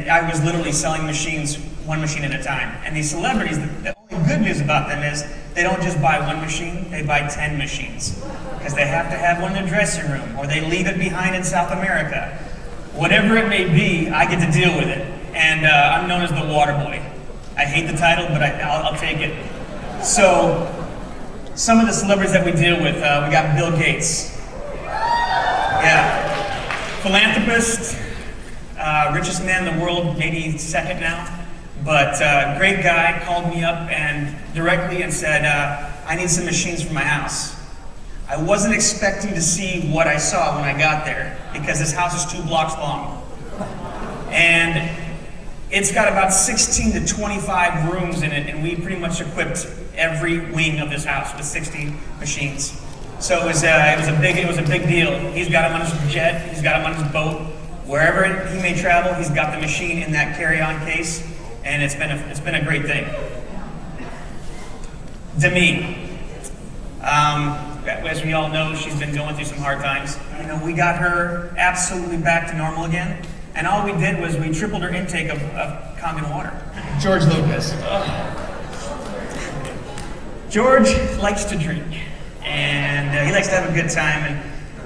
and I was literally selling machines, one machine at a time. And these celebrities, the only good news about them is they don't just buy one machine, they buy 10 machines. Because they have to have one in their dressing room, or they leave it behind in South America. Whatever it may be, I get to deal with it. And I'm known as the water boy. I hate the title, but I'll take it. So, some of the celebrities that we deal with, we got Bill Gates. Yeah. Philanthropist, richest man in the world, maybe second now. But great guy, called me up and directly and said, I need some machines for my house. I wasn't expecting to see what I saw when I got there, because this house is 2 blocks long. And it's got about 16 to 25 rooms in it, and we pretty much equipped every wing of this house with 60 machines. So it was a big deal. He's got them on his jet, he's got them on his boat. Wherever he may travel, he's got the machine in that carry-on case, and it's been a great thing. Demi. As we all know, she's been going through some hard times. You know, we got her absolutely back to normal again, and all we did was we tripled her intake of Kangen water. George Lucas. George likes to drink, and he likes to have a good time,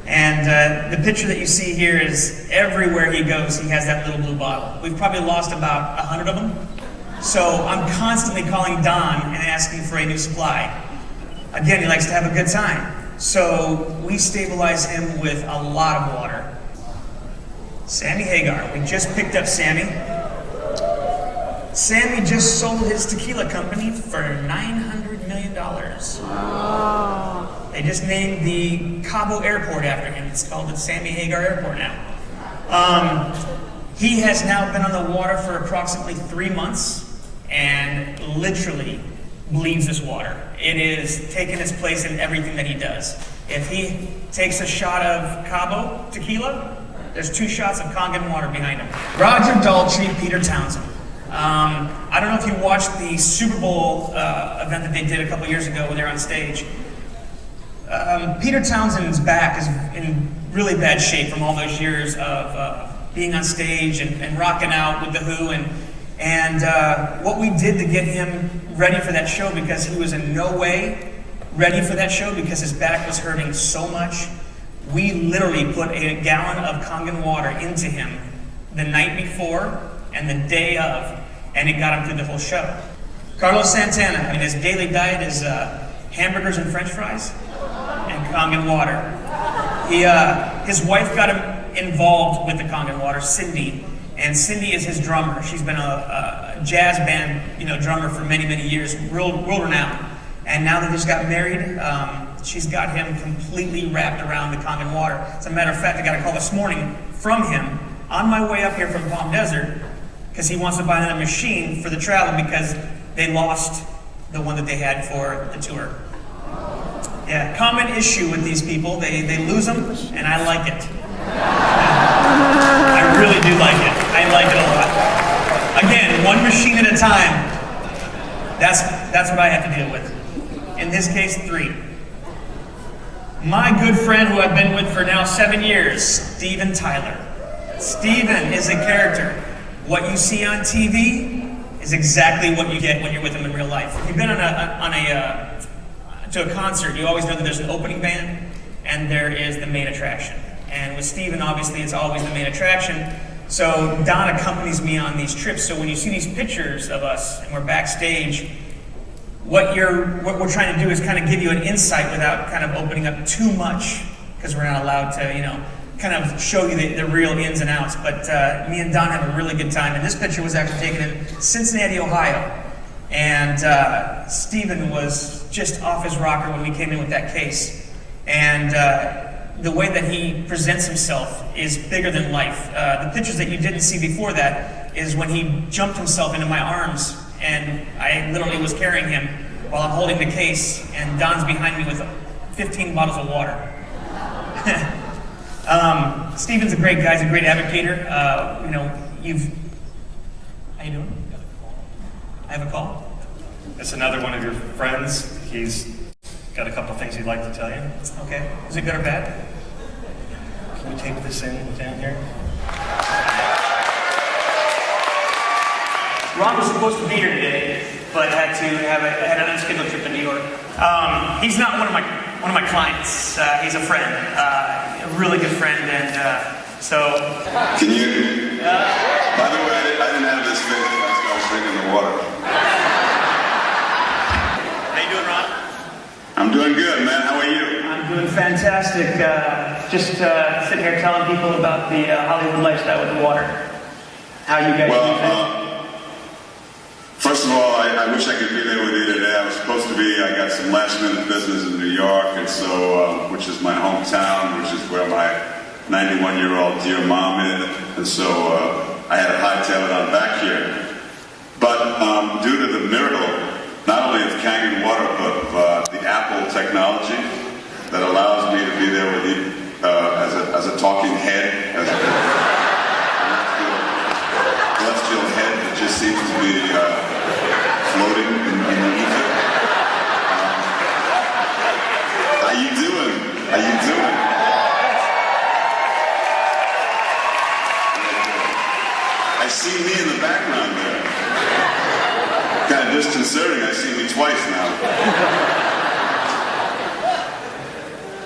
and the picture that you see here is everywhere he goes, he has that little blue bottle. We've probably lost about 100 of them, so I'm constantly calling Don and asking for a new supply. Again, he likes to have a good time. So we stabilize him with a lot of water. Sammy Hagar, we just picked up Sammy. Sammy just sold his tequila company for $900 million. Oh. They just named the Cabo Airport after him. It's called the Sammy Hagar Airport now. He has now been on the water for approximately 3 months and literally bleeds this water. It is taking its place in everything that he does. If he takes a shot of Cabo tequila, there's 2 shots of Kangen water behind him. Roger Daltrey, Peter Townsend. I don't know if you watched the Super Bowl event that they did a couple years ago when they were on stage. Peter Townsend's back is in really bad shape from all those years of being on stage and rocking out with The Who, and what we did to get him ready for that show, because he was in no way ready for that show because his back was hurting so much, we literally put a gallon of Kangen water into him the night before and the day of, and it got him through the whole show. Carlos Santana, I mean, his daily diet is hamburgers and french fries and Kangen water. His wife got him involved with the Kangen water, Cindy. And Cindy is his drummer. She's been a jazz band, drummer for many, many years, world renowned. And now that they just got married, she's got him completely wrapped around the Kangen water. As a matter of fact, I got a call this morning from him on my way up here from Palm Desert, because he wants to buy another machine for the travel because they lost the one that they had for the tour. Yeah, common issue with these people, they lose them, and I like it. I really do like it. I like it a lot. Again, one machine at a time. That's what I have to deal with. In this case, 3. My good friend who I've been with for now 7 years, Steven Tyler. Steven is a character. What you see on TV is exactly what you get when you're with him in real life. If you've been to a concert, you always know that there's an opening band and there is the main attraction. And with Steven, obviously, it's always the main attraction. So Don accompanies me on these trips. So when you see these pictures of us and we're backstage, what we're trying to do is kind of give you an insight without kind of opening up too much, because we're not allowed to, kind of show you the real ins and outs. But me and Don have a really good time. And this picture was actually taken in Cincinnati, Ohio. And Steven was just off his rocker when we came in with that case. And the way that he presents himself is bigger than life. The pictures that you didn't see before that is when he jumped himself into my arms, and I literally was carrying him while I'm holding the case, and Don's behind me with 15 bottles of water. Steven's a great guy. He's a great advocator. How you doing? I have a call. It's another one of your friends. He's got a couple things he'd like to tell you. Okay. Is it good or bad? Can we take this in down here? Ron was supposed to be here today, but had an unscheduled trip to New York. He's not one of my clients. He's a friend, a really good friend, and so. Can you? By the way, I didn't have this face when I was drinking the water. How you doing, Ron? I'm doing good, man. How are you? I'm doing fantastic. Just sitting here telling people about the Hollywood lifestyle with the water. How you guys use it? First of all, I wish I could be there with you today. I was supposed to be. I got some last-minute business in New York, and so, which is my hometown, which is where my 91-year-old dear mom is, and so I had to hightail it on back here. But due to the miracle, not only of Kangen water, but the Apple technology that allows me to be there with you as a talking head, as a celestial head that just seems to be floating in the ether. How you doing? How you doing? I see me in the background there. Kind of disconcerting. I see me twice now.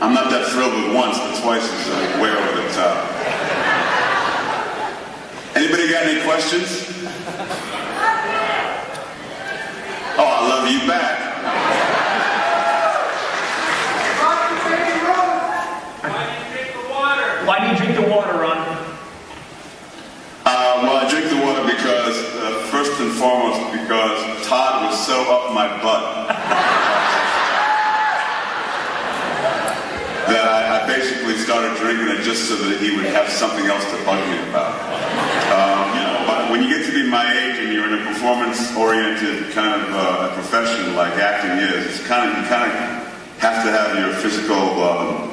I'm not that thrilled with once, but twice is way over the top. Anybody got any questions? Oh, I love you back. Why do you drink the water, Ron? Well, I drink the water because, first and foremost, because Todd was so up my butt that I basically started drinking it just so that he would have something else to bug me about. But when you get to be my age and you're in a performance-oriented kind of profession like acting is, you kind of have to have your physical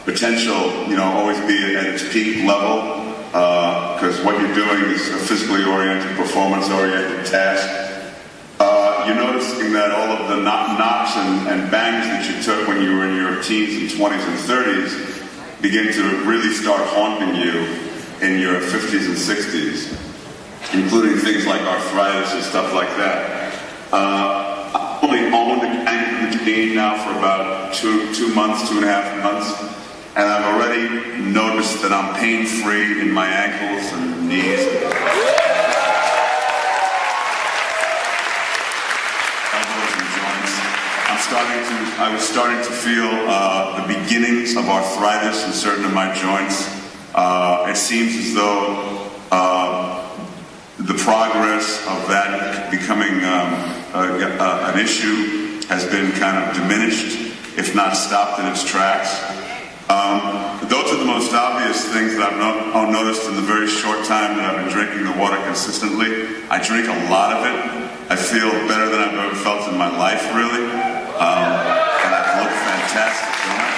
potential, always be at its peak level, because what you're doing is a physically oriented, performance-oriented task. You're noticing that all of the knocks and bangs that you took when you were in your teens and 20s and 30s begin to really start haunting you in your 50s and 60s, including things like arthritis and stuff like that. I've only owned the Kangen now for about 2 months, 2.5 months, and I've already noticed that I'm pain-free in my ankles and knees. I was starting to feel the beginnings of arthritis in certain of my joints. It seems as though the progress of that becoming an issue has been kind of diminished, if not stopped in its tracks. Those are the most obvious things that I've noticed in the very short time that I've been drinking the water consistently. I drink a lot of it. I feel better than I've ever felt in my life, really. And I look fantastic, don't I?